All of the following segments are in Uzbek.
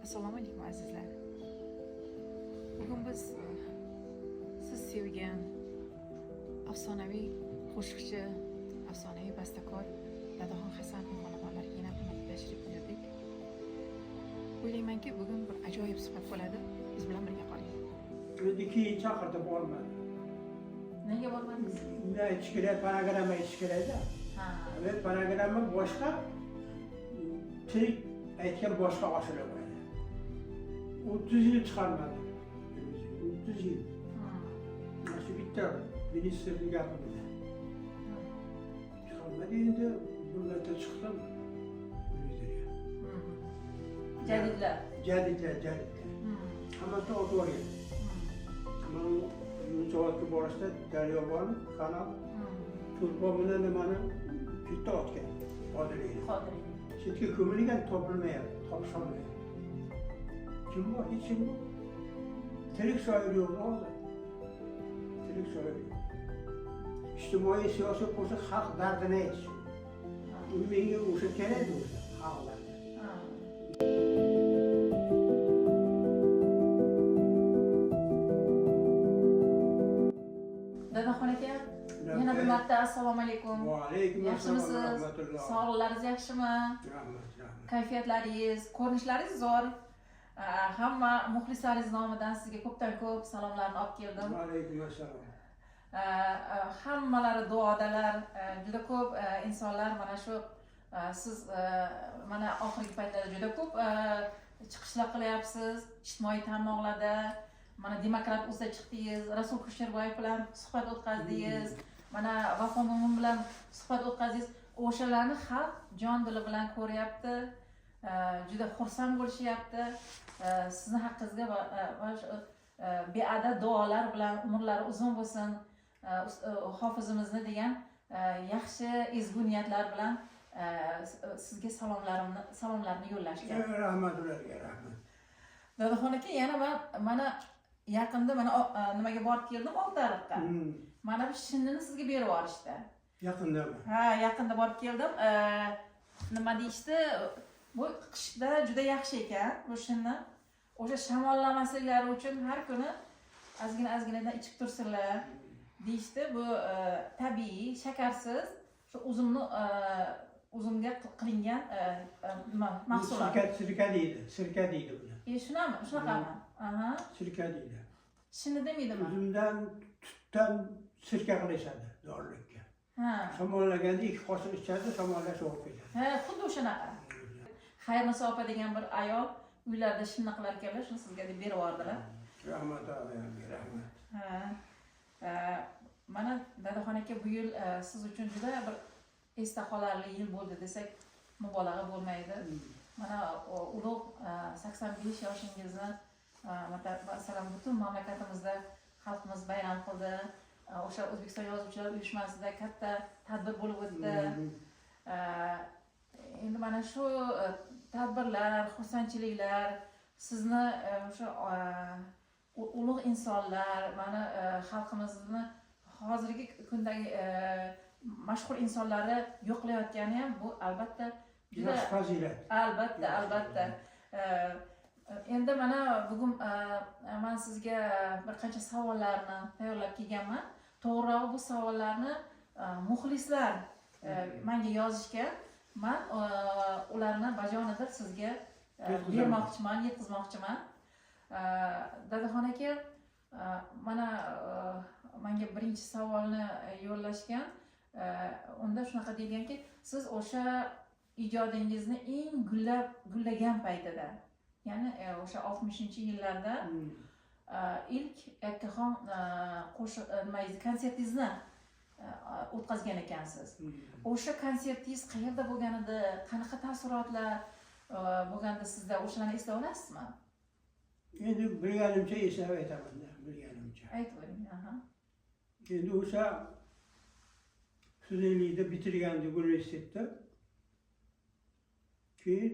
Assalomu alaykum azizlar. Bugun biz siz sevgan afsonaviy qo'shiqchi, afsonaviy bastakor Dadaxon Hasanovning xonadonlariga yana tashrif buyurdik. O'ylaymanki, bugun bir ajoyib suhbat bo'ladi. Biz bilan birga qoling. Endi keyin chaqirdi bormadi. Nega bormadingiz? Unda aytish kerak, panogramma aytish kerak-da. Ha. Panogramma boshqa, tirik aytgan boshqa oshira qo'yadi. 30 yil chiqarmadi. 30 yil. Mana shu bitta ministerlik gapimda. Chiqarmadi endi bir marta chiqdim. Jadidlar. Hammasi olib borgan. Mana Yunusobodga borishda daryo bormi, kanal. Turbo bilan nimani bitta otgan. Qodiriyni. Chetga ko'milgan topilmayapti, topsholmayapti. Kim bor? Hech kim yo'q. Tirik shoir yo'q hozir. Tirik shoir yo'q. Ijtimoiy siyosiy qo'shiq xalq dardini aytish. U menga o'sha kerak edi o'sha xalqlarga. Dadaxon aka, yana bir marta assalomu alaykum. Va alaykum assalom va Yaxshimisiz? rahmatulloh. Sog'liqlaringiz yaxshimi? Rahmat. Kayfiyatlaringiz, ko'rinishlaringiz zo'r. Hamma muxlislaringiz nomidan sizga ko'pdan ko'p salomlarni olib keldim. Va alaykum assalom. Hammalari duodalar, juda ko'p insonlar mana shu siz mana oxirgi paytlarda juda ko'p chiqishlar qilyapsiz, ijtimoiy tarmoqlarda. Mana Demokrat o'zda chiqdingiz, Rasul Kusherboyev bilan suhbat o'tkazdingiz, mana Vafo Mo'min bilan suhbat o'tkazdingiz. O'shalarni xalq jon dili bilan ko'ryapti. Juda xursand bo'lishyapti. Sizni haqqingizga beadad duolar bilan umrlari uzun bo'lsin. Hofizimizni degan yaxshi ezgu niyatlar bilan sizga salomlarni yo'llashgan. Rahmat ularga, rahmat. Dadaxon aka, yana mana yaqinda mana nimaga borib keldim, Oltiariqqa. Mana bu shinnini sizga berib yuborishdi. Yaqindami? Ha, yaqinda borib keldim. Nima deyishdi? Bu qishda juda yaxshi ekan bu shinni. O'sha shamollamasliklari uchun har kuni ozgina-ozginadan ichib tursinlar deyishdi. Bu tabiiy, shakarsiz, shu uzumga qilingan mahsulot. Sirka deydi buni. Shunami? Shunaqami? Aha. Sirka deydi. Shinni demaydimi? Uzumdan, tutdan sirka qilishadi dorilikka. Ha. Shamollaganda 2 qoshiq ichadi, shamollash olib ketadi. Ha, xuddi o'shanaqa. Xayrnisa opa degan bir ayol uylarda shinni qilar ekanlar, shuni sizga deb berib yubordilar. Rahmat olayga, rahmat. Ha. Mana Dadaxon aka, bu yil siz uchun juda bir esda qolarli yil bo'ldi desak mubolag'a bo'lmaydi. Mana ulug' 85 yoshingizni masalan butun mamlakatimizda xalqimiz bayram qildi. O'sha O'zbekiston Yozuvchilar uyushmasida katta tadbir bo'lib o'tdi. Endi mana shu tadbirlar, xursandchiliklar sizni o'sha ulug' insonlar, mana xalqimizni hozirgi kundagi mashhur insonlari yo'qlayotgani ham bu albatta juda fazilat. Albatta. Endi mana bugun men sizga bir qancha savollarni tayyorlab kelganman. To'g'rirog'i bu savollarni muxlislar menga yozishgan. Men ularni bajonidil sizga bermoqchiman, yetkazmoqchiman. Dadaxon aka, mana menga birinchi savolni yo'llashgan. Unda shunaqa deganki, siz o'sha ijodingizni eng gullagan paytida, ya'ni o'sha 60-yillarda ilk yakkaxon qo'shiq konsertingizni o'tkazgan ekansiz. O'sha konsertingiz qayerda bo'lgan edi? Qanaqa taassurotlar bo'lganda sizda? O'shalarni eslay olasizmi? Endi bilganimcha eslab aytaman, bilganimcha. Aytib o'ring. Aha. Endi o'sha studentlikda bitirgandik universitetda. Keyin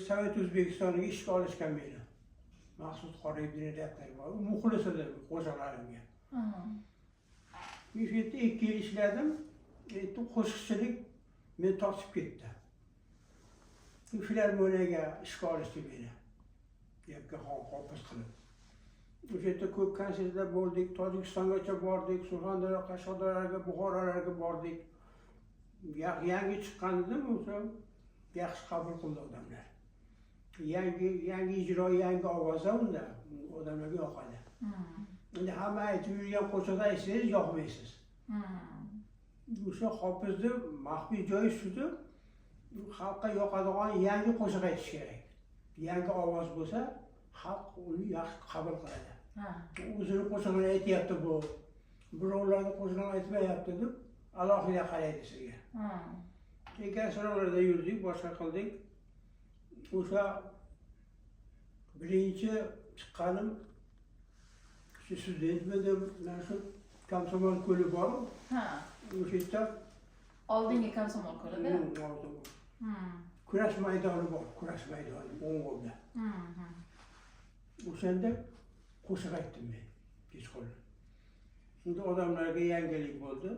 Sovet O'zbekistoniga ishga olishgan meni. Maqsud Qoribov redaktor bor. Muxlis edi qo'shiqlarimga. O'sha yerda 2 yil ishladim. Qo'shiqchilik meni tortib ketdi. filarmoniyaga ishga olishdi meni. Yakka hofiz qilib. O'sha yerda ko'p konsertlar bo'ldik, Tojikistongacha bordik, Surxondaryo, Qashqadaryoga, Buxorolarga bordik. Yangi chiqqandim o'sha yaxshi qabul qildi odamlar. Yangi ijro, yangi ovozlar unda odamlarga yoqadi. Endi hamma aytib yurgan qo'shiqni aytsangiz yoqmaysiz. O'sha hofizni maxfiy joyi shuda, xalqqa yoqadigan yangi qo'shiq aytish kerak. Yangi ovoz bo'lsa, xalq uni yaxshi qabul qiladi. O'zini qo'shig'ini aytyapti bu, birovlarning qo'shig'ini aytmayapti deb alohida qaraydi sizga. Gastrollarda yurdik, boshqa qildik. O'sha birinchi chiqqanim shu studentmidim, mana shu Komsomol ko'li bor. O'sha yerda oldingi Komsomol ko'lida. Kurash maydoni bor, kurash maydoni O'ng'olda. O'shanda qo'shiq aytdim men kechqurun. Shunda odamlarga yangilik bo'ldi.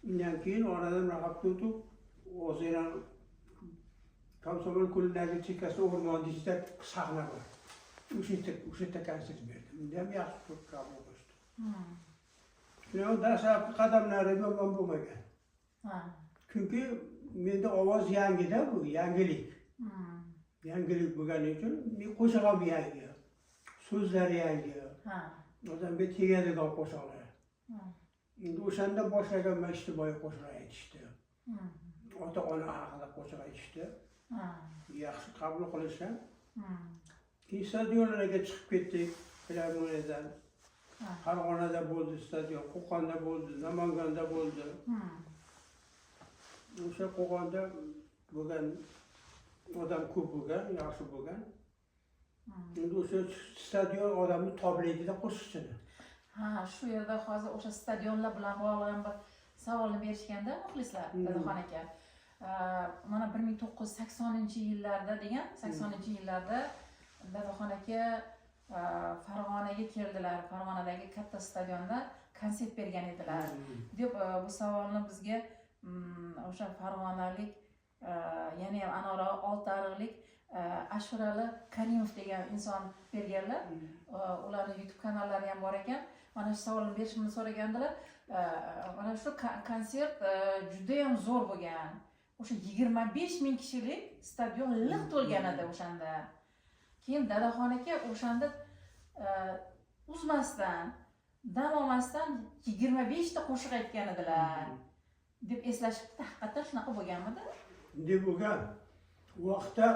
Undan keyin oradan rahmat o'tib, o'zaro Komsomol ko'lidagi chekkasida o'rmon ichida sahna bor. O'sha yerda konsert berdim. Unda ham yaxshi ko'p qabul qilishdi. Shunday dastlabki qadamlari yomon bo'lmagan. Chunki menda ovoz yangida bu, yangilik. Yangilik bo'lgani uchun men qo'shig'im yangi. So'zlari yangi. Odamga tegadigan qo'shiqlar. Endi o'shanda boshlaganman ijtimoiy qo'shiqlar aytishdi. Ota-ona haqida qo'shiq aytishdi. Yaxshi qabul qilishgan. Keyin stadionlarga chiqib ketdik, filarmoniyadan. Farg'onada bo'ldi stadion, Qo'qonda bo'ldi, Namanganda bo'ldi. O'sha Qo'qonda bo'lgan odam ko'p bo'lgan, yaxshi bo'lgan. Endi o'sha stadion odamni toblaydi-da qo'shiqchini. Shu yerda hozir o'sha stadionlar bilan bog'liq bir savolni berishganda muxlislar, Dadaxon aka. Mana 1980-yillarda degan, 80-yillarda Dadaxon aka Farg'onaga keldilar. Farg'onadagi katta stadionda konsert bergan edilar. deb bu savolni bizga o'sha farg'onalik, ya'ni Anora Oltiariqlik Ashurali Karimov degan inson berganlar. Ularning YouTube kanallari ham bor ekan. Mana shu savolni berishimni so'ragandilar. Mana shu konsert juda ham zo'r bo'lgan. O'sha 25 ming kishilik stadion liq to'lgan edi o'shanda. Keyin Dadaxon aka o'shanda uzmasdan, dam olmasdan 25 ta qo'shiq aytgan edilar deb eslashibdi. Haqiqatan shunaqa bo'lganmidi? Deb bo'lgan. U vaqtda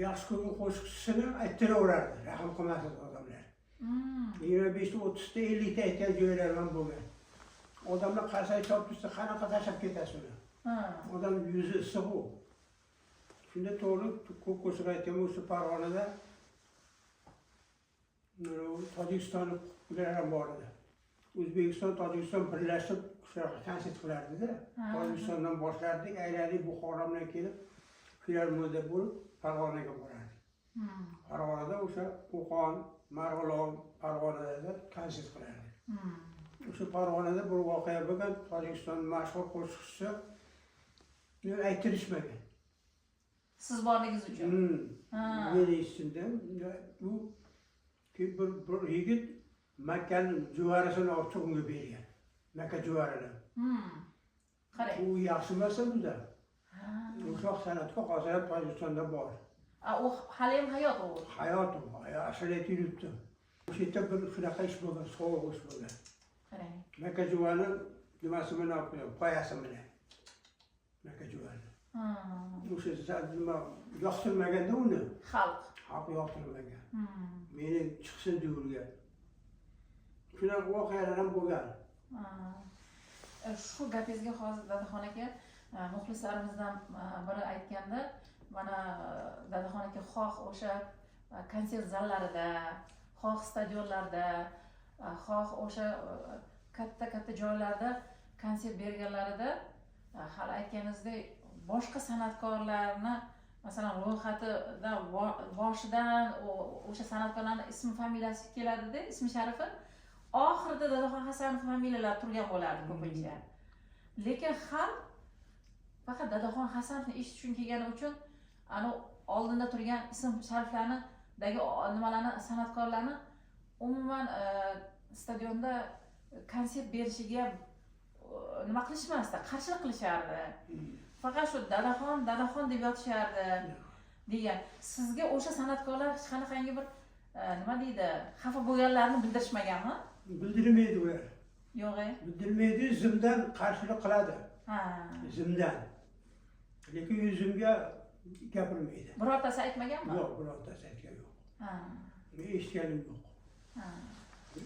yaxshi ko'rgan qo'shiqchisini ayttiraverardi, rahm qilmasdi odamlar. 25 ta, 30 ta, 50 ta aytgan joylar ham bo'lgan. Odamlar qarsak chopsa, qanaqa tashlab ketasiz uni? Odam yuzi issiq u. Shunda to'g'ri ko'p qo'shiq aytgan o'sha Farg'onada Tojikistonliklar ham bor edi. O'zbekiston, Tojikiston birlashib konsert qilardi-da. Tojikistondan boshlardik, aylanib Buxoro bilan kelib, filarmoniyada bo'lib Farg'onaga borardik. Farg'onada o'sha Qo'qon, Marg'ilon, Farg'onada konsert qilardik. O'sha Farg'onada bir voqea bo'lgan, Tojikiston mashhur qo'shiqchisi aytirishmagan. Siz borligingiz uchun. Meni esimda bu bir yigit Makkaning juvarasini olib chiqib bergan. Makka juvarini. Qarang. U yaxshi emas unda. O'sha san'atga hozir ham Tojikistonda bor. U hali ham hayot u. Hayot u, ashariyat yuribdi. O'sha yerda bir shunaqa ish bo'lgan, sovuq ish bo'lgan. Qarang. Makka juvani nimasi bilan olib qo'ygan, poyasi bilan. Makka juvani. O'sha nima yoqtirmaganda uni. Xalq yoqtirmagan. Meni chiqsin deyurgan. Shunaqa voqealar ham bo'lgan. Shu gapingizga hozir Dadaxon aka, muxlislarimizdan biri aytganda, mana Dadaxon aka xoh o'sha konsert zallarida, xoh stadionlarda, xoh o'sha katta joylarda konsert berganlarida hali aytganingizdek boshqa san'atkorlarni masalan ro'yxatidan boshidan o'sha san'atkorlarning ismi familiyasi keladi-da, ismi sharifi oxirida Dadaxon Hasanov familiyalar turgan bo'lardi ko'pincha. Lekin xalq faqat Dadaxon Hasanovni eshitish uchun kelgani uchun ana oldinda turgan ism shariflaridagi nimalarni san'atkorlarni umuman stadionda konsert berishiga nima qilishmasdi, qarshilik qilishardi. Faqat shu dadaxon deb yotishardi degan. Sizga o'sha san'atkorlar hech qanaqangi bir nima deydi, xafa bo'lganlarini bildirishmaganmi? Bildirmaydi ular. Yo'q. Bildirmaydi, zimdan qarshilik qiladi. Ha. Zimdan. Lekin yuzimga gapirmaydi. Birortasi aytmaganmi? Yo'q, birortasi aytgan yo'q. Ha. Men eshitganim yo'q. Ha.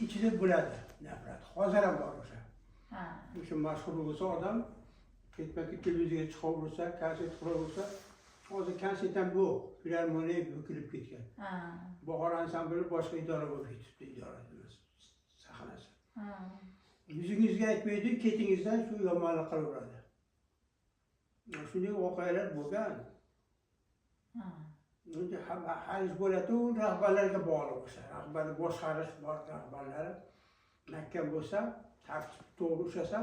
İçide bo'ladi nafrat. Hozir ham bor o'sha. Ha. O'sha mashhur bo'lsa odam ketma-ket televiziyaga chiqaversa, konsert quraversa, hozir konsert ham yo'q. Filarmoniya bukilib ketgan. Ha. Bahor ansambli boshqa idora bo'lib ketibdi, idora sahnasi. Ha. Yuzingizga aytmaydi, ketingizdan shu yomonlik qilaveradi. Shunday voqealar bo'lgan. Ha. Endi halish bo'ladi, u rahbarlarga bog'liq o'sha. Rahbarni boshqarish bor rahbarlari mahkam bo'lsa, tartib to'g'ri ushlasa,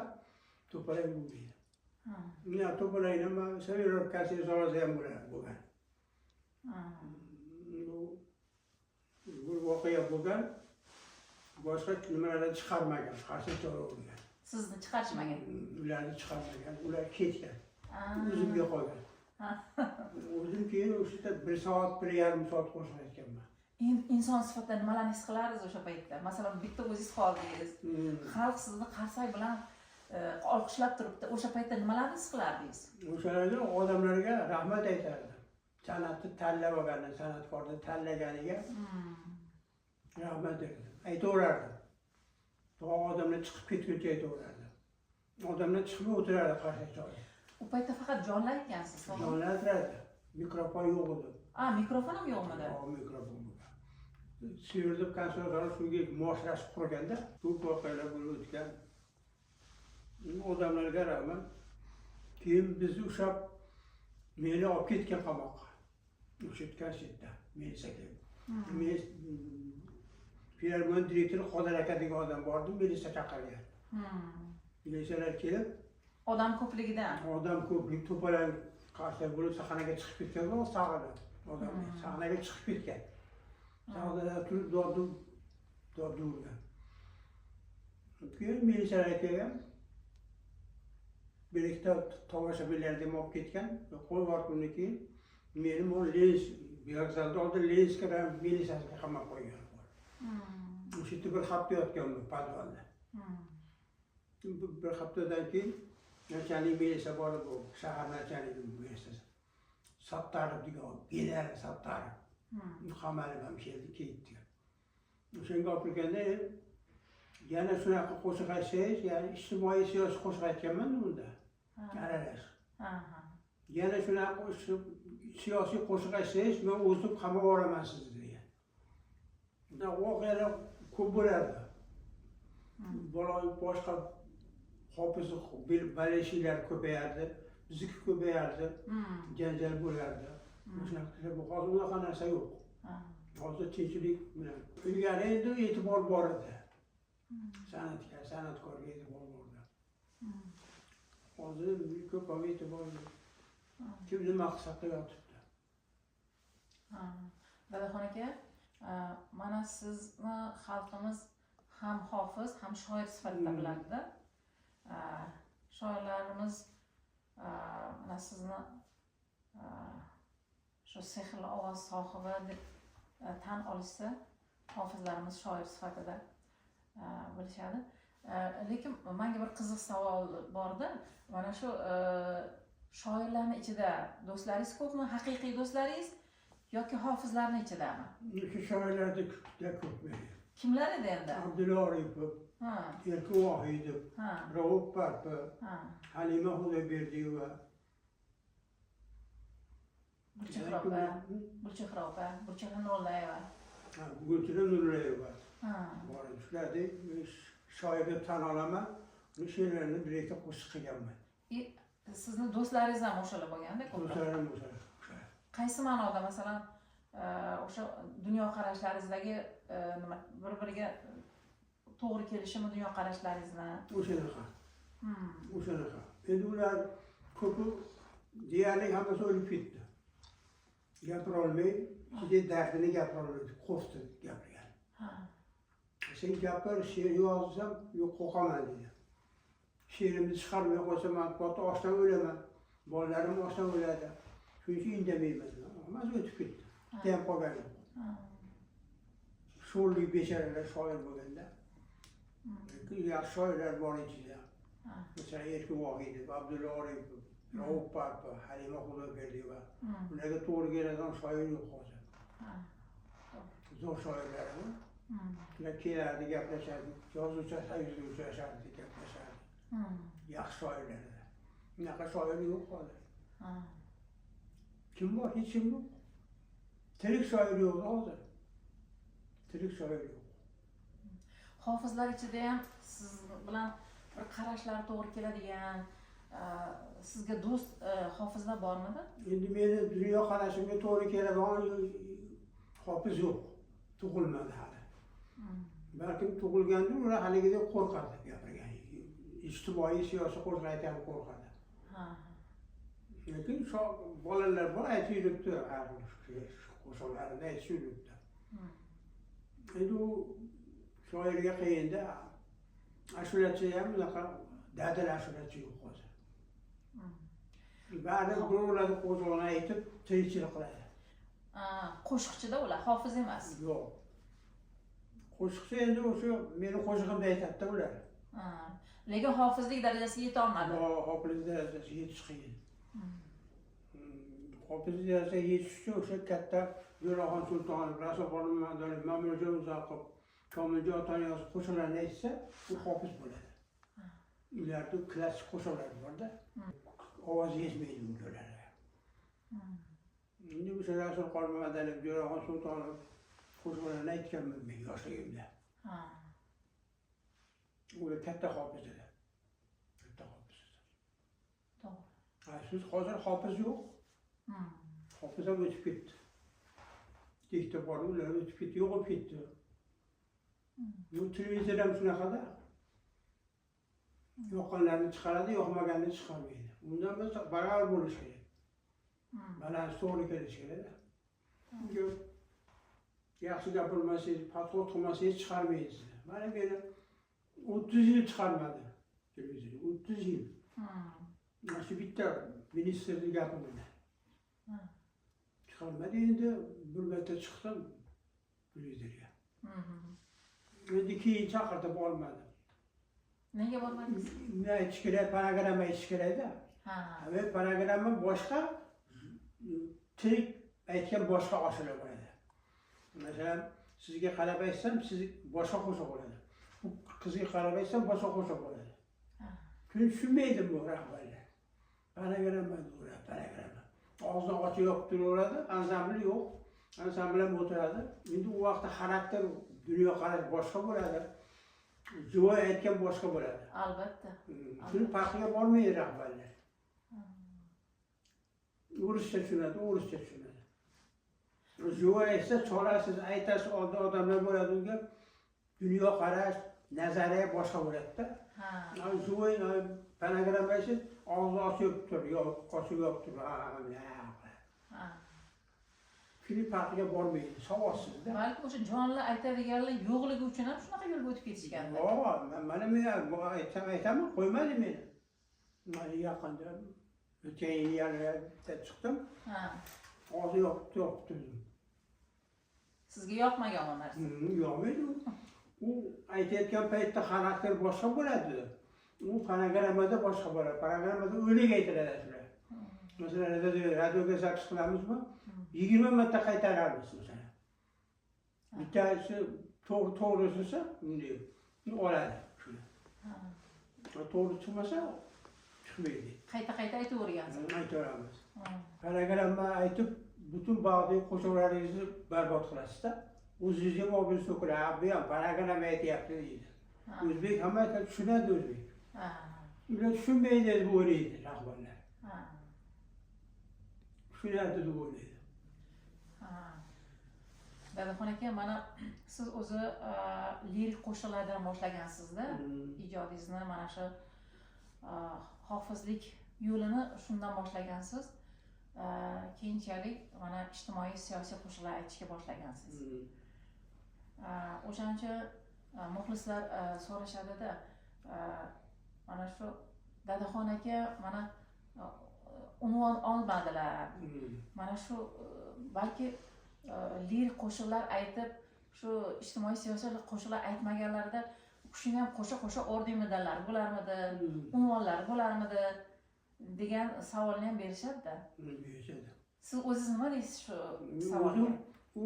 to'polak bo'lmaydi. Ha. Mina to'polakni man Savirov konsert zalida ham bo'lgan. Ha. Bu voqea bo'lgan. Boshqa nimalardan chiqarmagan, qarshi chora bo'lgan. Sizni chiqarishmagan. Ularni chiqarmagan, ular ketgan. Ha. O'zimga qolgan. O'zim keyin o'sha 1 soat, 1,5 soat qo'shiq aytganman. Inson sifatida nimalarni his qilardingiz o'sha paytda? Masalan, bitta o'zingiz qoldingiz. Xalq sizni qarsak bilan olqishlab turibdi. O'sha paytda nimalarni his qilardingiz? O'shalarga odamlarga rahmat aytardim. San'atni tanlab olgani, san'atkorni tanlaganiga rahmat derdim. Aytaverardim. To'g'ri odamlar chiqib ketguncha aytaverardim. Odamlar chiqib o'tirardi qarshi joyga. U paytda faqat jonli aytgansiz, to'g'rimi? Jonli aytardi. Mikrofon yo'q edi. Mikrofon ham yo'qmidi? Yo'q, mikrofon bo'lgan. Sevirib konsertlar shunga moslashib qurganda, ko'p voqealar bo'lib o'tgan. Odamlarga rahmat. Keyin bizni ushlab meni olib ketgan qamoqqa. O'sha konsertda meni saklab. Men Filarmoniya direktori Qodir aka degan odam bordi, militsiya chaqirgan. Militsiyalar kelib, odam ko'pligidan. Odam ko'plik to'polak qarshi bo'lib sahnaga chiqib ketgan va sahnaga sahnaga chiqib ketgan. Sahnada turib dod urgan. Keyin militsiyalar kelgan. Bir ikkita tomoshabinlarni olib ketgan. Qo'yib yuborgandan keyin meni vokzalda oldin Lenskada militsiyasiga qamab qo'ygan. O'sha yerda bir hafta yotganman podvalda. Bir haftadan keyin nachalik militsiya borib, shahar nachaligi militsiyasi. Sattarov degan, Belar Sattarov. Qamalib ham keldi, ketdi. O'shanga olib kelganda yana shunaqa qo'shiq aytsangiz, ya'ni ijtimoiy siyosiy qo'shiq aytganman unda. Aralash. Yana shunaqa siyosiy qo'shiq aytsangiz, men o'zim qamab yuboraman sizni degan. Bunda voqealar ko'p bo'lardi. Boshqa hofiz balashiylar ko'payardi, bizniki ko'payardi, janjal bo'lardi. Hozir unaqa narsa yo'q. Hozir tinchlik bilan. Ilgari endi e'tibor bor edi. San'atga, san'atkorga e'tibor bor edi. Hozir ko'p e'tibor yo'q. Kim nima qilsa qilyotibdi. Dadaxon aka, mana sizni xalqimiz ham hofiz, ham shoir sifatida biladi-da. Shoirlarimiz mana sizni shu sehrli ovoz sohibi deb tan olishsa, hofizlarimiz shoir sifatida bilishadi. Lekin menga bir qiziq savol bor-da. Mana shu shoirlarning ichida do'stlaringiz ko'pmi? Haqiqiy do'stlaringiz yoki hofizlarning ichidami? Shu shoirlarda ko'pmi? Kimlar edi endi? Abdulla Oripov, Erkin Vohidov, Rauf Parpi, Halima Xudoyberdiyeva, Gulchehra opa, Gulchehra Nurlayeva. Gulchehra Nurlayeva. Bor, shularni shoir deb tan olaman. Bu she'rlarni bir ikkita qo'shiq qilganman. Sizni do'stlaringiz ham o'shalar bo'lganda ko'proq. Do'stlarim o'shalar. Qaysi ma'noda, masalan, o'sha dunyoqarashlaringizdagi nima bir-biriga to'g'ri kelishimi dunyoqarashlaringizni? O'shanaqa. O'shanaqa. Endi ular ko'pi deyarli hammasi o'lib ketdi. Gapira olmaydi. Kecha dardini gapira olmaydi. Qo'rqdi gapirgan. Ha. Sen gapir, she'r yozsam, yo'q qo'rqaman dedi. She'rimni chiqarmay qo'ysam, matbuotda ochdan o'laman. Bolalarim ochdan o'ladi. Shuning uchun indamayman. Hammasi o'tib ketdi. Bitta ham qolgan yo'q. Sho'rlik bechoralar shoir bo'lganda. Yaxshi shoirlar bor ichida. Mesela Erkin Vohidov, Abdulla Oripov, Rauf Parpa, Halima Xudoyberdiyeva. Ularga to'g'ri keladigan shoir yo'q hozir. Zo'r shoirlar bu. Ular kelardi, gaplashardi, yozuvchi soyuzda uchrashardi, gaplashardi. Yaxshi shoirlar. Bunaqa shoir yo'q hozir. Kim bor? Hech kim yo'q. Tirik shoir yo'q hozir. Tirik shoir yo'q. Hofizlar ichida ham siz bilan bir qarashlar to'g'ri keladigan, sizga do'st hofizlar bormidi? Endi meni dunyo qarashimga to'g'ri keladigan hofiz yo'q. Tug'ilmadi hali. Balkim tug'ilgandir, ular haligidek qo'rqadi gapirgan. Ijtimoiy siyosiy qo'zg'ayotgan qo'rqadi. Lekin bolalar bor, aytib yuribdi, qo'shiqlarini aytib yuribdi. Endi u shoirga qiyinda, ashulachi ham bunaqa dadil ashulachi yo'q hozir. Bari birovlarni qo'zg'og'ini aytib, tirikchilik qiladi. Qo'shiqchida ular, hofiz emas. Yo'q. Qo'shiqchi endi o'sha meni qo'shig'imda aytadi ular. Lekin hofizlik darajasiga yeta olmadi. Hofizlik darajasiga yetish qiyin. Hofizlik darajasiga yetish uchun o'sha katta Jo'raxon Sultonov, Rasulxonim Madoniy, Ma'murjon Uzoqov, Komiljon Otaniyoz qo'shiqlarni aytsa, u hofiz bo'ladi. Ularda klassik qo'shiqlar bor-da. Ovozi yetmaydi ularga. Endi o'sha Rasulxonim Madoniy, Jo'raxon Sultonov qo'shiqlarni aytganman men yoshligimda. Ular katta hofiz edi. Katta hofiz edi. To'g'ri. Siz hozir hofiz yo'q. Hofiz ham o'tib ketdi. Diktor bor, ular o'tib ketdi, yo'qolib ketdi. Bu televizor ham shunaqada. Yoqqanlarni chiqaradi, yoqmaganini chiqarmaydi. Undan biz barobar bo'lish kerak. Balans to'g'ri kelish kerak. Yaxshi gapirmasangiz, patrot qilmasangiz chiqarmaysiz. Mana meni 30 yil chiqarmadi televizor. 30 yil. Mana shu bitta ministerning gapi bilan. Chiqarmadi, endi bir marta chiqdim televizorga. Endi keyin chaqirib olmadim. Nega bormadingiz? Ne aytish kerak, panogramma aytish kerak-da. Ve panogramma boshqa, tirik aytgan boshqa oshirib bo'ladi. Masalan, sizga qarab aytsam, siz boshqa qo'shiq bo'ladi. Bu qizga qarab aytsam, boshqa qo'shiq bo'ladi. Tushunmaydi bu rahbarlar. Panogramma deydi, panogramma. Og'zini ochib yopib turaveradi, ansambl yo'q. Ansambl ham o'tiradi. Endi u vaqtda xarakter, dunyo qarash boshqa bo'ladi. Jo'y aytgan boshqa bo'ladi. Albatta. Shuni farqiga bormaydi rahbarlar. O'rischa tushunadi, o'rischa tushunadi. Jo'y aytsa cholasiz, aytasiz, odamlar bo'ladi unga dunyo qarash, nazariya boshqa bo'ladi-da. Jo'y panogramma aytsa og'zini ochib tur, yo'q, ochib yopib tur. Shuni farqiga bormaydi, savodsiz-da. Balki o'sha jonli aytadiganlar yo'qligi uchun ham shunaqa yo'lga o'tib ketishgan. Yo'q, mana men aytaman, qo'ymadi meni. Mana yaqinda o'tgan yil yanvarda chiqdim. Og'zi yopib turdim. Sizga yoqmagan o narsa. Yo'qmaydi. U aytayotgan paytda xarakter boshqa bo'ladi. U panogrammada boshqa bo'ladi. Panogrammada o'lik aytiladi shular. Masalan, radioga zaps qilamizmi? 20 marta qaytaramiz masalan. Bittasi to'g'ri bo'lsa, bunday oladi shuni. To'g'ri chiqmasa, chiqmaydi. Qayta aytavergansiz. Aytaveramiz. Panogramma aytib, butun bog'dagi qo'shiqlaringizni barbod qilasiz-da. O'zingizga mobil so'kiladi, bu ham panogramma aytyapti deydi. O'zbek hamma tushunadi o'zbek. Ular tushunmaydi deb o'ylaydi rahbarlar. Tushunadi deb o'ylaydi. Dadaxon aka, mana siz o'zi lirik qo'shiqlardan boshlagansiz-da. Ijodingizni mana shu hofizlik yo'lini shundan boshlagansiz. keyinchalik mana ijtimoiy siyosiy qo'shiqlar aytishga boshlagansiz. O'shaning uchun muxlislar so'rashadida, mana shu Dadaxon aka mana unvon olmadilar. Mana shu balki lirik qo'shiqlar aytib, shu ijtimoiy siyosiy qo'shiqlar aytmaganlarida shuni ham qo'sha orden medallari bo'larmidi, unvonlar bo'larmidi degan savolni ham berishadi-da. Berishadi. Siz o'zingiz nima deysiz shu savolga? U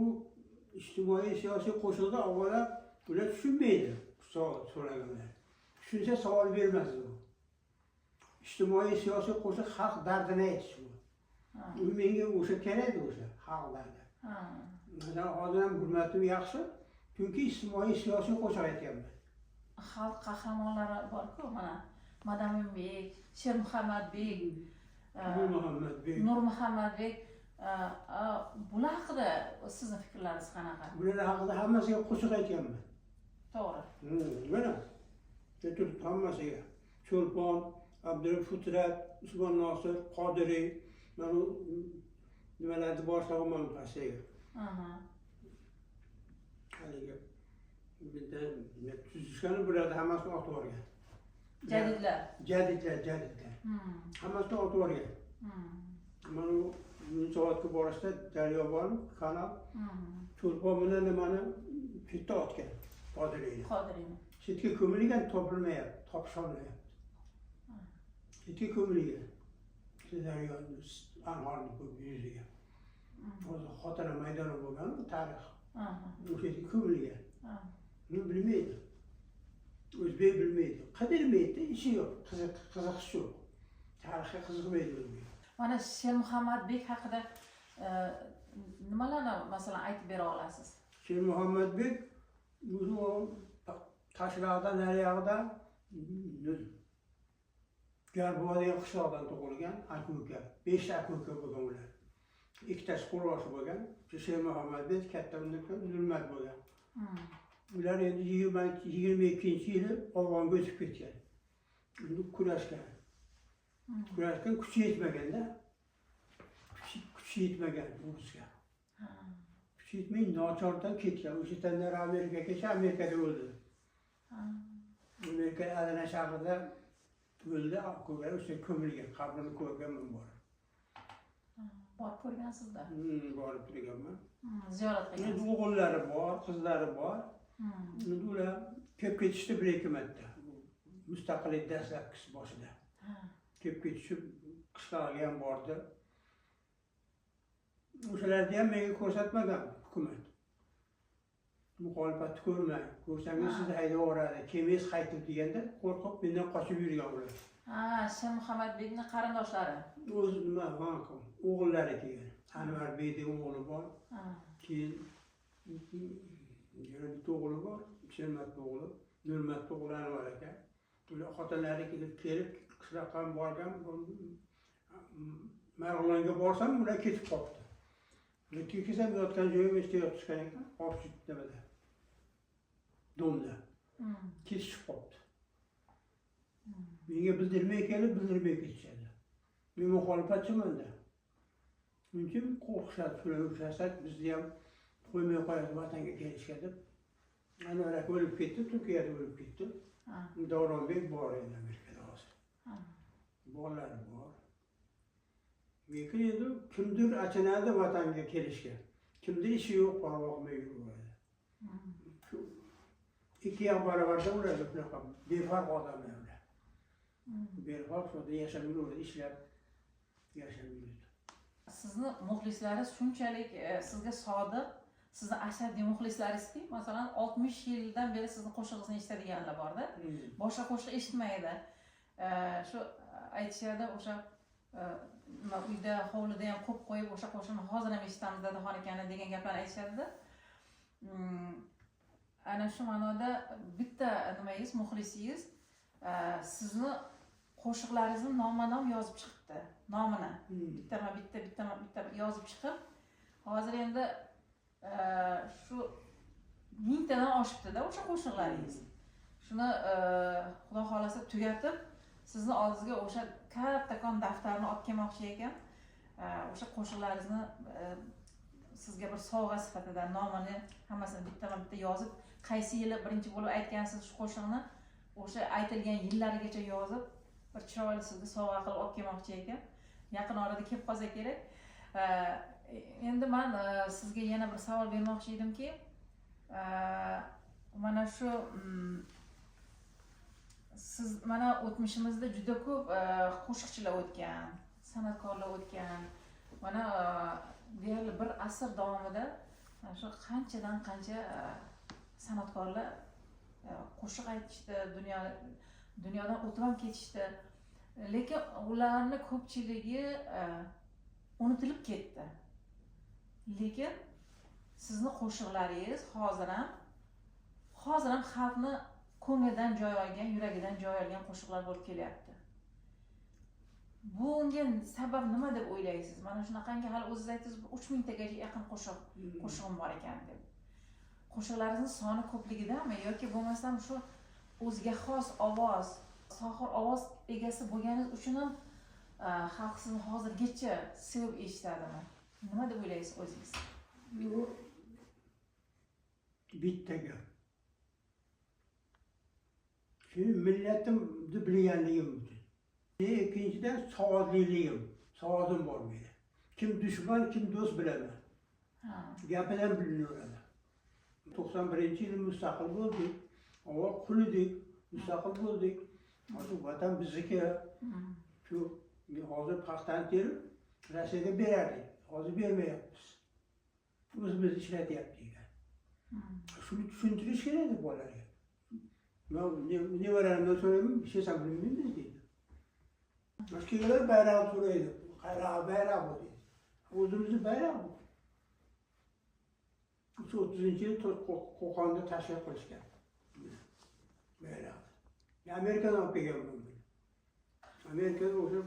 ijtimoiy siyosiy qo'shiqda avvalo ular tushunmaydi so'raganlar. Tushunsa savol bermas u. İçtimai siyasi qo'shiq xalq dardini aytish bu. U menga o'sha kerak o'sha xalq dardi. Masalan, hozir ham hurmatim yaxshi, chunki ijtimoiy siyosiy qo'shiq aytyapman. Xalq qahramonlari bor-ku, mana Madaminbek, Shermuhammadbek, Nurmuhammadbek, bular haqida sizni fikrlaringiz qanaqa? Bular haqida hammasiga qo'shiq aytyapman. To'g'ri. Mana turib hammasiga. Cho'lpon, Abdulfutrat, Usmon Nosir, Qodiriy, mana nimalarni boshlagan pastiga. Haligi bitta tuzishgani bularni hammasini otib yuborgan. Jadidlar. Hammasini otib yuborgan. Mana Yunusobodga borishda Daryobon kanal Cho'lpon bilan nimani bitta otgan. Qodiriyni. Chetga ko'milgan topilmayapti, topisholmayapti. Chetga ko'milgan. Daryoni anhorni yuziga. Hozir xotira maydoni bo'lgan tarix. O'sha yerga ko'milgan. Buni bilmaydi. O'zbek bilmaydi. Qidirmaydi, ishi yo'q, qiziqishi yo'q. Tarixga qiziqmaydi o'zbek. Mana Shermuhammadbek haqida nimalarni masalan aytib bera olasiz? Shermuhammadbek o'zi Tashloqdan nariyog'ida Garbodiy qishloqdan tug'ilgan aka-uka, 5 aka-uka bo'lgan ular. Ikkitasi qo'rg'osh bo'lgan, Shermuhammadbek katta Nurmat bo'lgan. Ular endi 22-yili Afg'onga o'tib ketgan. Uni kurashgan. Kuchi yetmaganda, kuchi yetmagan urushga. Kuchi yetmay nochordan ketgan. O'sha yerdan Amerikaga ketib, Amerikada o'ldi. Amerika Adana shahrida o'ldi, ko'rgan, o'sha ko'milgan, qabrini ko'rganman borib. Borib ko'rgansizda? Borib turganman. Ziyorat qilgansiz. O'g'illari bor, qizlari bor. Ular ko'p ketishdi bir-ikki marta. Mustaqillik dastlabkisi boshida. Ko'p ketishib qishloqqa ham bordi. O'shalarni ham menga ko'rsatmagan hukumat. Muxolifatni ko'rmang, ko'rsangiz sizni haydab yuboradi, kemingiz qaytib deganda qo'rqib mendan qochib yurgan ular. Shermuhammadbekning qarindoshlari. O'zi nima, o'g'illari kelgan. Anvarbekning o'g'li bor. Keyin yana bitta o'g'li bor, Shermatning o'g'li, Nurmatning o'g'li Anvar aka. Ular xotinlari kelib qishloqqa borgan, Marg'ilonga borsam ular ketib qolibdi. Lekin kelsam yotgan joyim ishda yotishgan ekan, qolib nimada. Domda. Ketishib qolibdi. Menga bildirmay kelib, bildirmay ketishadi. Men muxolifatchiman-da. Chunki qo'rqishadi, shular ushlasak, bizni ham qo'ymay qo'yadi vatanga kelishga deb. Anvar aka o'lib ketdi, Turkiyada o'lib ketdi. Davronbek bor endi Amerikada hozir. Bolalari bor. Lekin endi kimdir achinadi vatanga kelishga. Kimdir ishi yo'q, parvo qilmay yuraveradi. Ikki ham barobarda ular bunaqa befarq odamlar ular. Befarq shuda yashab yuraveradi, ishlab yashab yuradi. Sizni muxlislaringiz shunchalik sizga sodiq, sizni ashaddiy muxlislaringizki, masalan 60 yildan beri sizni qo'shig'ingizni eshitadiganlar bor-da. Boshqa qo'shiq eshitmaydi. Shu aytishadi, o'sha uyda, hovlida ham qo'yib qo'yib o'sha qo'shiqni hozir ham eshitamiz Dadaxon akani degan gaplarni aytishadi-da. Ana shu ma'noda bitta nimangiz, muxlisingiz sizni qo'shiqlaringizni nomma-nom yozib chiqibdi. Nomini bitta yozib chiqib, hozir endi shu 1000 tadan oshibdi-da o'sha qo'shiqlaringiz. Shuni Xudo xolasa tugatib, sizni oldingizga o'sha kattakon daftarni olib kelmoqchi ekan. o'sha qo'shiqlaringizni sizga bir sovg'a sifatida nomini hammasini bitta yozib, qaysi yili birinchi bo'lib aytgansiz shu qo'shiqni, o'sha aytilgan yillarigacha yozib, bir chiroyli sizga sovg'a qilib olib kelmoqchi ekan. Yaqin orada kelib qolsa kerak. Endi men sizga yana bir savol bermoqchi edimki, mana shu siz mana o'tmishimizda juda ko'p qo'shiqchilar o'tgan, san'atkorlar o'tgan. Mana deyarli bir asr davomida shu qanchadan qancha san'atkorlar qo'shiq aytishdi, dunyodan o'tib ham ketishdi. Lekin ularni ko'pchiligi unutilib ketdi. Lekin sizni qo'shiqlaringiz hozir ham xalqni ko'nglidan joy olgan, yuragidan joy olgan qo'shiqlar bo'lib kelyapti. Bunga sabab nima deb o'ylaysiz? Mana shunaqangi hali o'zingiz aytdingiz, 3000 tagacha yaqin qo'shig'im bor ekan deb. Qo'shiqlaringiz soni ko'pligidami yoki bo'lmasam shu o'ziga xos ovoz, sohir ovoz egasi bo'lganingiz uchun ham xalq sizni hozirgacha sevib eshitadimi? Nima deb o'ylaysiz o'zingiz? Bu bitta gap. Şimdi milletimni bilganligim uchun. Ikkinchidan savodliligim, savodim bor menda. Kim dushman, kim do'st bilaman. Gapidan bilinaveradi. 91-yil mustaqil bo'ldik. Avval qul edik, mustaqil bo'ldik. Hozir vatan bizniki. Shu hozir paxtani terib Rossiyaga berardik. Hozir bermayapmiz. O'zimiz ishlatyaptik. Shuni tushuntirish kerak bolalarga. Nevaralardan so'rayman, bir şey bilmaymiz deydi. Başkalar bayrağı so'raydi. Bayrağı bu deydi. O'zimizni bayrağı bu. 30-yil Qo'qonda tashkil qilishgan. Bayrağı. Amerikadan olib kelganman buni. Amerikada o'sha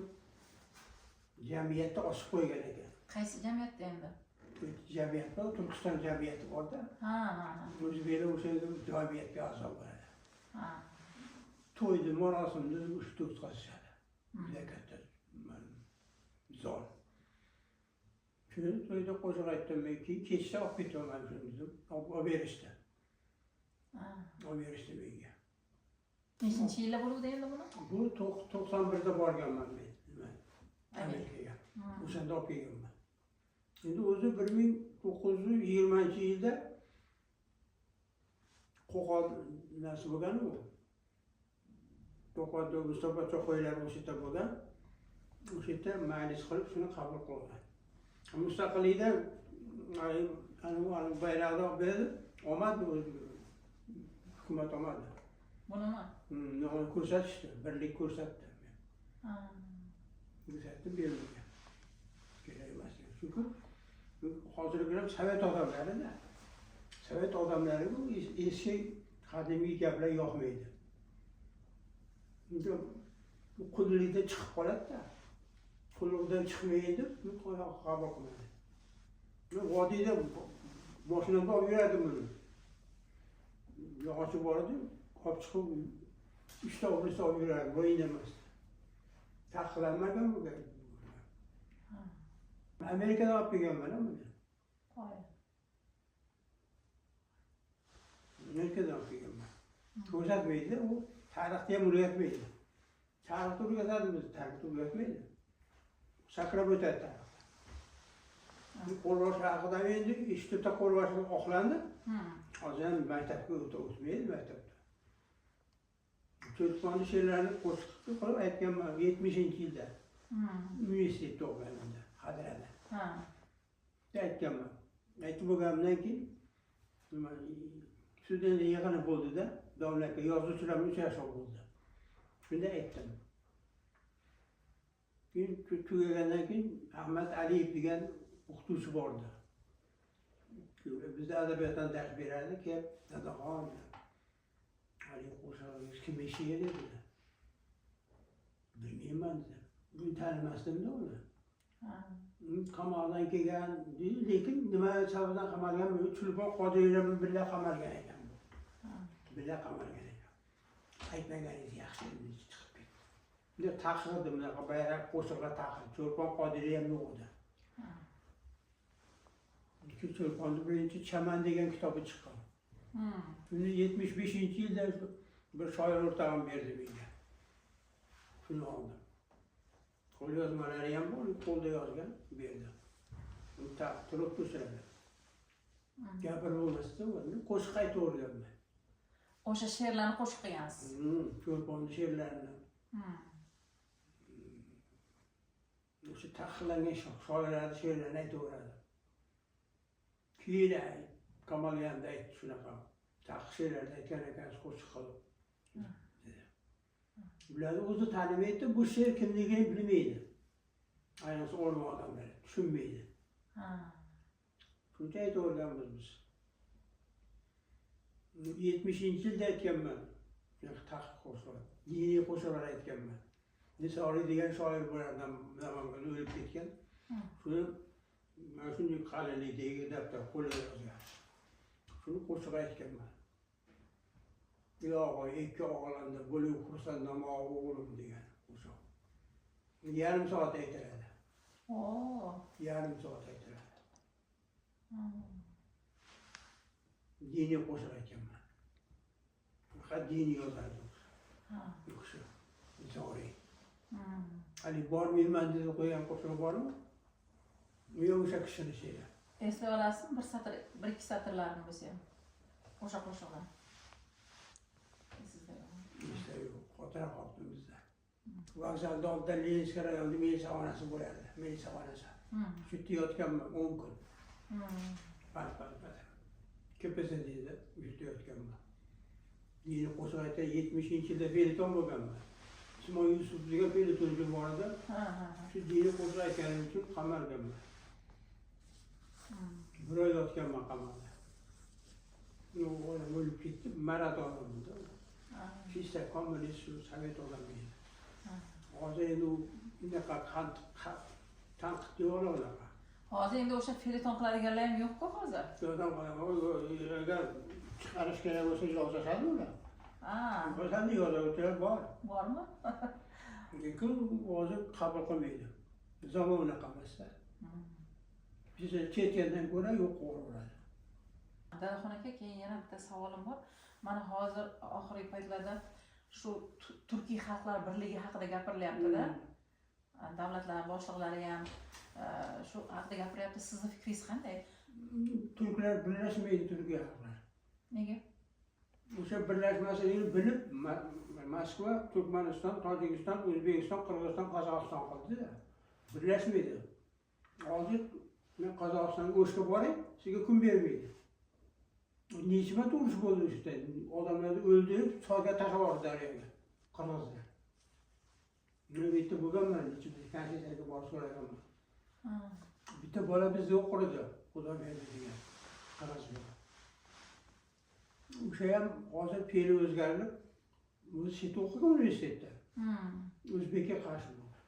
jamiyatda osib qo'ygan ekan. Qaysi jamiyatda endi? Jamiyatda, Turkiston jamiyati borda. O'zbeklar o'sha jamiyatga a'zo bo'ladi. To'yni marosimni o'sha o'tkazishadi. Juda katta zor. Shuni to'yda qo'shiq aytdim, kechda olib ketaman shuni, olib berishdi. Olib berishdi menga. Nechinchi yilda bo'ldi endi buni? Bu 91da borganman men. Amerikaga. O'shanda olib kelganman. Endi o'zi 1920-yilda Qo'qon nasi bo'lgan u. Qo'qonda Mustafa Cho'qoylar o'sha yerda bo'lgan. O'sha yerda majlis qilib shuni qabul qilgan. Mustaqillikda bayroqni olib berdi, olmadi hukumat olmadi. Bunimi? Ko'rsatishdi, birlik ko'rsatdi. Ko'rsatdi bermagan. Kerak emas. Chunki hozirgi Sovet odamlarida Sovet odamlari bu eski qadimiy gaplar yoqmaydi. Bu qullikda chiqib qoladi-da. Qullikdan chiqmaydi, bu qabul qiladi. Vodiyda mashinada olib yurardim buni. Yog'ochi bor edi, olib chiqib uchta oblis olib yurardim, bu emas. Taqiqlanmagan bu gap. Amerikadan olib kelganman buni. Amerikadan olib kelganman. Ko'rsatmaydi, u tarixda ham o'rgatmaydi. Tarixda o'rgatadi, biz tarixda o'rgatmaydi. Sakrab o'tadi tarixda. Qo'rg'osh haqidan endi 3-ta qo'rg'oshni oqlandi. Hozir ham maktabga o'tmaydi maktabda. Cho'tqonni she'rlarni qo'shiq qilib aytganman 70-yilda. Universitetda o'qiganimda, Hadrada. Aytganman. Aytib bo'lganimdan keyin student yig'ini bo'ldi-da, domlaka yozuvchilar bilan uchrashuv bo'ldi. Shunda aytdim. Keyin tugagandan keyin Ahmad Aliyev degan o'qituvchi bordi. Bizda adabiyotdan dars berardi, kelib, dadaxon, Aliyev qo'shig'ingiz kim eshitgan dedi. Bilmayman dedi. Men tanimasdim-da uni. Qamoqdan kelgan, lekin nima sababdan qamalgan, Chulpon Qodiriylar bilan birga qamalgan ekan bu. Birga qamalgan ekan. Aytmaganingiz yaxshi chiqib ketdi. Bunday taqirdi, bunaqa bayroq qo'shiqlar taqirdi. Chulpon Qodiriy ham yo'q edi. Cho'lponning birinchi Chaman degan kitobi chiqqan. Shuni 75-yilda bir shoir o'rtog'im berdi menga. Shuni oldim. Qo'lyozmalari ham bor, qo'lda yozgan berdi. Uni turib ko'rsatdi. Gapirib bo'lmasdi, uni qo'shiq aytib o'rganman. O'sha she'rlarni qo'shiq qilgansiz. Cho'lponning she'rlarini. O'sha taqiqlangan shoirlarning she'rlarini aytaveradi. Keyin Kamalyan'da aytdi shunaqa. Taqiq she'rlarni aytgan ekansiz qo'shiq qilib. Ular o'zi tanimaydi, bu she'r kimligini bilmaydi. Ayniqsa o'rmon odamlari tushunmaydi. Shuncha aytaverganmiz biz. 70-yilda aytganman. Taqiq qo'shiqlar, diniy qo'shiqlar aytganman. Nisoriy degan shoir bo'lardan zamonda o'lib ketgan. Shuni mana shunday qalinlikdagi daftar qo'lga yozgan. Shuni qo'shiq aytganman. Yog'oy ikki o'g'landa bo'lib xursandam o'g'lim degan qo'shiq. Yarim soat aytiladi. Yarim soat aytiladi. Diniy qo'shiq aytganman. Faqat diniy yozadi. O'sha Nisoriy. Hali bormayman deb qo'ygan qo'shiq bormi? Yo'q, o'sha kishini she'ri. Eslay olasizmi? Bir satr, bir ikki satrlarni bo'lsa ham. O'sha qo'shiqlar. Sizda yo'q, xotira qoldi bizda. Vokzalda oldida Leninskiy rayonida militsiya xonasi bo'lardi, militsiya xonasi. Shu yerda yotganman 10 kun. Pal. Ko'pasa deydi, shu yerda yotganman. Diniy qo'shiq aytgan 70-yilda feliton bo'lganman. Ismoil Yusuf degan felitonchi bor edi. Shu diniy qo'shiq aytganim uchun qamalganman. Bir oy yotganman qamalda. O'g'lim o'lib ketdi, maraton bo'ldi. Chista kommunist shu sovet odami edi. Hozir endi unaqa tanqid yo'q unaqa. Hozir endi o'sha feliton qiladiganlar ham yo'q-ku hozir. Feliton qilaman, agar chiqarish kerak bo'lsa yozishadi ular. O'zani yozuvchilar bor. Bormi? Lekin hozir qabul qilmaydi. Zamon unaqa emasda. Biz chetdan ko'ra yo'q qo'raveradi. Dadaxon aka, keyin yana bitta savolim bor. Mana hozir oxirgi paytlarda shu Turkiy xalqlar birligi haqida gapirilyapti-da. Davlatlar boshliqlari ham shu haqida gapiryapti. Sizning fikringiz qanday? Turklar birlashmaydi, Turkiy xalqlar. Nega? O'sha birlashmasini bilib Moskva, Turkmaniston, Tojikiston, O'zbekiston, Qirg'iziston, Qozog'iston qildi. Birlashmaydi. Hozir men Qozog'istonga o'shga boray, sizga kun bermaydi. Necha marta urush bo'ldi o'shda. Odamlarni o'ldirib, soyga tashlab yubordi daryoga. Qirg'izlar. Nima bitta bo'lganman, necha konstitutsiyaga borib so'raganman. Bitta bola bizni o'qirdi, Xudo berdi degan. Qirg'izlar. O'sha ham hozir fe'li o'zgarib, o'zi chet o'qigan universitetda. O'zbekka qarshi bo'ldi.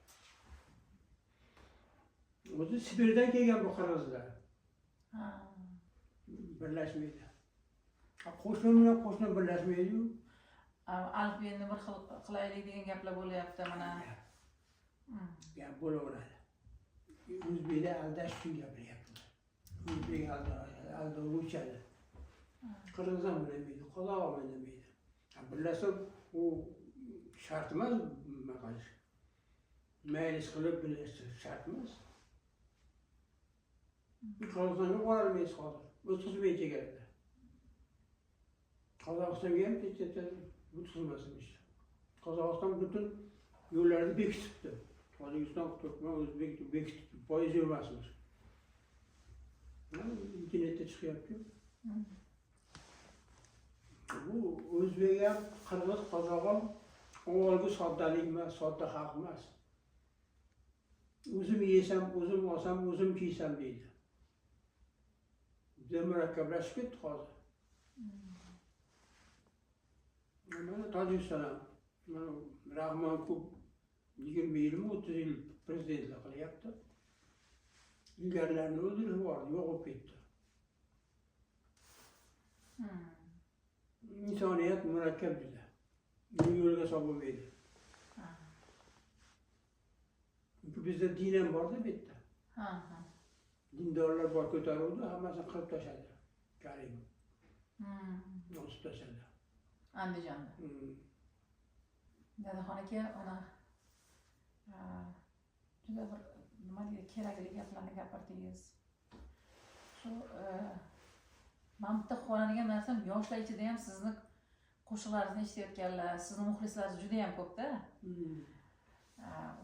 O'zi Sibirdan kelgan bu qirg'izlar. Birlashmaydi. Qo'shni bilan qo'shni birlashmaydi-yu. Alfbeni bir xil qilaylik degan gaplar bo'lyapti mana. Gap bo'laveradi. O'zbeklar aldash uchun gapiryapti. O'zbek aldovchi. Qirg'iz ham bilmaydi, qozoq ham bilmaydi. Birlashsa u shart emas, nima qilish. Maylis qilib birlashtirish shart emas. Qirg'izistonga borolmaysiz hozir. O'tkazmay chegarada. Qozog'istonga ham o'tkazmasin ishni. Qozog'iston butun yo'llarni bekitibdi. Tojikiston, Turkman, O'zbek bekitibdi. Poyezd yurmasmiz. İnternetda chiqyapti. Bu O'zbek ham, Qirg'iz, Qozoq ham avvalgi soddalik emas, sodda xalq emas. O'zim yesam, o'zim olsam, o'zim kiysam deydi. Juda murakkablashib ketdi hozir. Mana Tojikiston ham, Rahmon ko'p 20 yilmi, 30 yil prezidentlik qilyapti. Ilgarilarni o'ldirib yubordi, yo'q bo'lib ketdi. İnsoniyat murakkab juda. Buni yo'lga solib bo'lmaydi. Chunki bizda din ham bor-da bu yerda. dindorlar bor ko'taruvdi, hammasini qirib tashladi. Karim. Osib tashladi. Andijonda. Dadaxon aka ona juda bir nima deydi kerakli gaplarni gapirdingiz. Shu men bitta quvonadigan narsam yoshlar ichida ham sizni qo'shiqlaringizni eshitayotganlar, sizni muxlislaringiz juda ham ko'pda.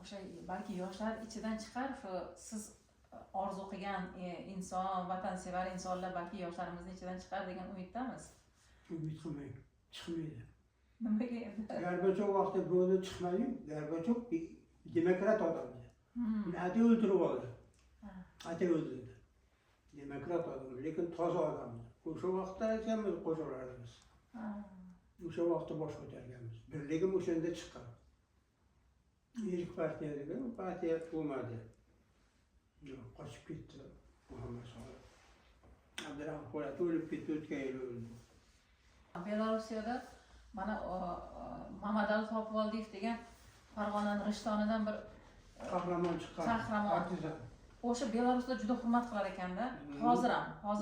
O'sha balki yoshlar ichidan chiqar shu siz orzu qilgan inson, vatansevar insonlar balki yoshlarimizni ichidan chiqar degan umiddamiz. Umid qilmang, chiqmaydi. Nimaga endi? Gorbachov vaqtida bo'ldi chiqmadi. Gorbachov demokrat odam edi. Uni atay o'ldirib oldi. Atay o'ldirdi. Demokrat odam, lekin toza odam edi. O'sha vaqtda aytganmiz qo'shiqlarimiz. O'sha vaqtda bosh ko'targanmiz. Birligim o'shanda chiqqan. İlk partiya degan, partiya bo'lmadi. Qochib ketdi. Muhammad Solih. Abdurahmon Po'lat o'lib ketdi, o'tgan yil o'ldi. Belarusiyada mana Mamadali Topivoldiyev degan Farg'onaning Rishtonidan bir qahramon chiqqan. Partizan. O'sha Belarusda juda hurmat qilar ekanda. Hozir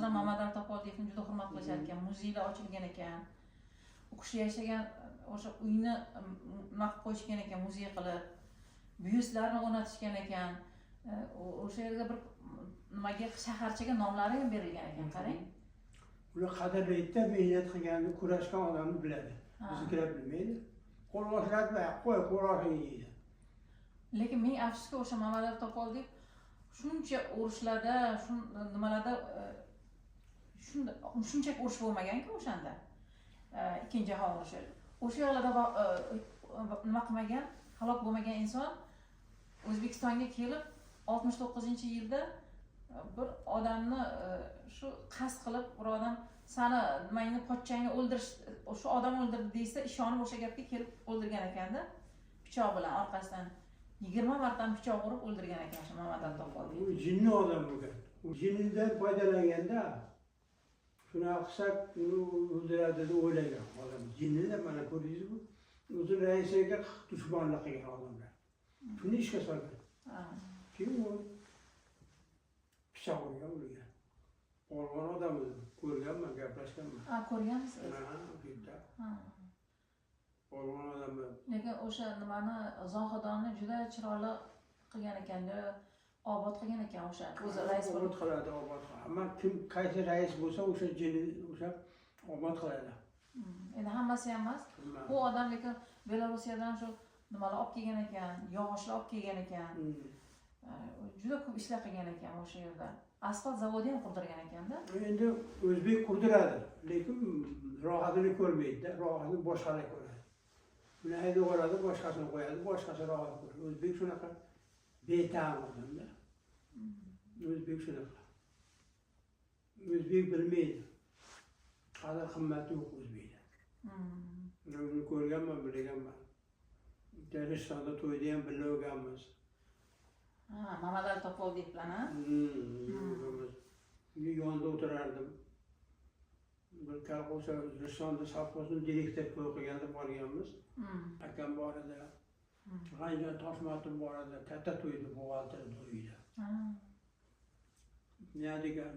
ham Mamadali Topivoldiyevni juda hurmat qilishar ekan. Muzeylar ochilgan ekan. U kishi yashagan o'sha uyni nima qilib qo'yishgan ekan, muzey qilib. Byustlarni o'rnatishgan ekan. O'sha yerga bir nimaga shaharchaga nomlari ham berilgan ekan, qarang. Ular qadrlaydi, mehnat qilganini, kurashgan odamni biladi. Biznikilar bilmaydi. Qo'l boshlatma, qo'y qo'rg'oshin deydi. Lekin men afsuski o'sha Mamadali Topivoldiyev shuncha urushlarda, nimalarda shunchaki urush bo'lmagan-ku o'shanda. Ikkinchi jahon urushi. O'sha yerlarda nima qilmagan, halok bo'lmagan inson O'zbekistonga kelib 69-yilda bir odamni shu qasd qilib, bir odam seni nimangni pochchangni o'ldirish, shu odam o'ldirdi deysa, ishonib o'sha gapga kelib o'ldirgan ekanda, pichoq bilan orqasidan 20 marta pichoq urib o'ldirgan ekan shu Mamadali Topivoldiyev. U jinni odam bo'lgan. U jinnidan foydalanganda shunaqa qilsak, o'ldiradi deb o'ylagan odam. Jinnida mana ko'rdingizmi? O'zi raisiga dushmanlik qilgan odamlar. Shuni ishga solgan. Keyin u pichoq urgan ularga. Qo'rg'on odam edi. Ko'rganman, gaplashganman. Ko'rganmisiz? Ha, qo'rg'on odam. Lekin o'sha nimani Zohidonni juda chiroyli qilgan ekanda, obod qilgan ekan o'sha. O'zi rais bo'lib. Obod qiladi, obod qiladi. Ammo kim qaysi rais bo'lsa, o'sha jinni o'sha obod qiladi. Endi hammasi ham emas. Bu odam lekin Belorusiyadan shu nimalar olib kelgan ekan, yog'ochlar olib kelgan ekan. Juda ko'p ishlar qilgan ekan o'sha yerda. Asfalt zavodi ham qurdirgan ekanda. Endi o'zbek qurdiradi, lekin rohatini ko'rmaydi-da, rohatini boshqalar ko'radi. Buni haydab yuboradi, boshqasini qo'yadi, boshqasi rohat ko'radi. O'zbek shunaqa beta'am odam-da. O'zbek shunaqa. O'zbek bilmaydi. Qadr qimmati yo'q o'zbekda. Buni ko'rganman, bilganman. Ristonda to'yda ham birga o'rganmiz. Mamadali Topivoldiyev bilan, ha? Yonida o'tirardim. Bir kolxoz Ristonda savxozning direktor qo'yilganda borganmiz. Akam bor edi. G'anjon Toshmatov bor edi. Katta to'yda, buxgalter to'yida. Nima degan,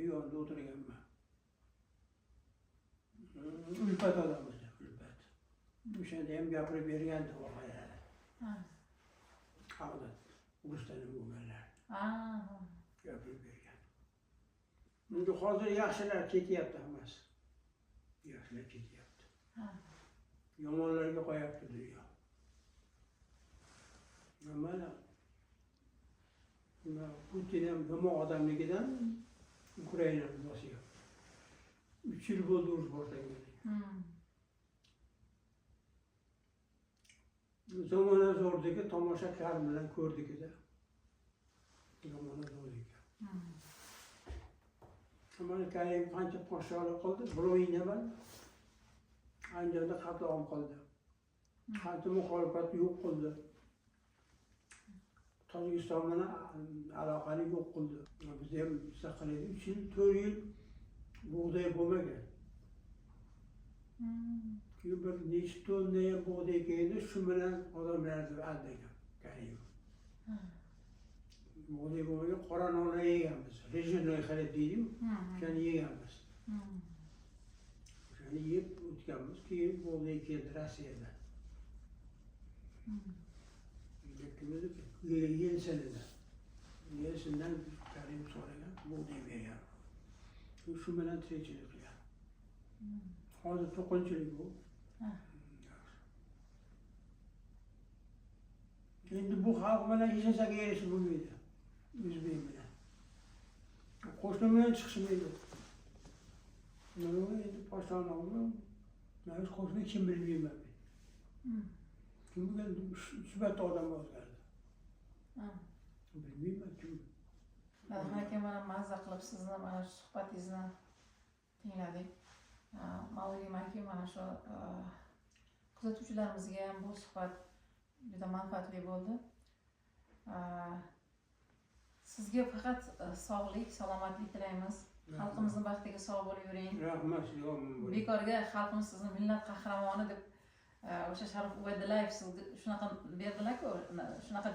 yonida o'tirganman. Ulfat odam edi, ulfat. O'shanda ham gapirib bergandi voqealarni. Haqda urushdan bo'lganlar. Gapirib bergan. Endi hozir yaxshilar ketyapti hammasi. Yaxshilar ketyapti. Yomonlarga qo'yapti dunyo. Mana Putin ham yomon odamligidan Ukrainani bosyapti. 3 yil bo'ldi urush boshlagan. Zamona zo'rdagi tomosha kar bilan ko'rdikda. Zamona zo'rdagi. Mana Karim qancha podshohlik qildi, biroving nima? Andijonda qatl qildi. Qancha muxolifat yo'q qildi. Tojikiston bilan aloqani yo'q qildi. Biz ham saqladik 3 yil, 4 yil bug'doy bo'lmagan. Keyin bir necha tonna ham bug'doy keldi, shu bilan odamlarni aldagan Karim. bug'doy bo'lmagan qora nonni yeganmiz. Rejimnoy xarid deydiku, o'shani yeganmiz. O'shani yeb o'tganmiz, keyin bug'doy keldi Rossiyada. Yelsinida. Yelsindan Karim so'ragan, bug'doy bergan. Shu bilan tirikchilik qilgan. Hozir to'qinchilik bu. Endi bu xalq bilan yashasak erishib bo'lmaydi. O'zbek bilan. Qo'shni bilan chiqishmaydi. Nima endi poshtanovni, mana qo'shni kim bilmayman. Kim bilgan sifatli odam o'zgardi. Bilmayman kim. Aka mana mazza qilib sizni mana shu suhbatingizni tingladik. Mavlim aka mana shu kuzatuvchilarimizga ham bu suhbat juda manfaatli bo'ldi. Sizga faqat sog'lik, salomatlik tilaymiz. Xalqimizni baxtiga sog' bo'lib yuring. Rahmat, Bekorga xalqimiz sizni millat qahramoni deb o'sha Sharif Ubaydullayev sizga shunaqa berdilar-ku, shunaqa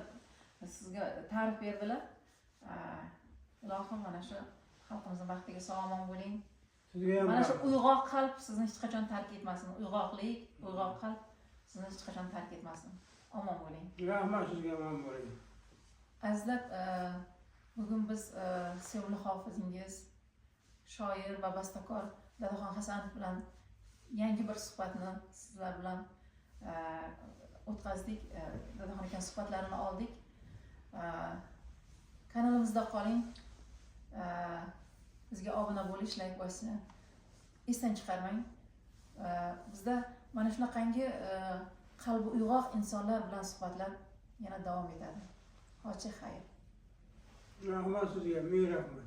sizga ta'rif berdilar. Ilohim mana shu xalqimizni baxtiga sog'-omon bo'ling. Mana shu uyg'oq qalb sizni hech qachon tark etmasin. Uyg'oqlik, uyg'oq qalb sizni hech qachon tark etmasin. Omon bo'ling. Rahmat sizga, omon bo'ling. Azizlar, bugun biz sevimli hofizingiz, shoir va bastakor Dadaxon Hasanov bilan yangi bir suhbatni sizlar bilan o'tkazdik. Dadaxon aka suhbatlarini oldik. Kanalimizda qoling. Bizga obuna bo'lish, like bosishni esdan chiqarmang. Bizda mana shunaqangi qalbi uyg'oq insonlar bilan suhbatlar yana davom etadi. Hoji xayr. Rahmat sizga, ming rahmat.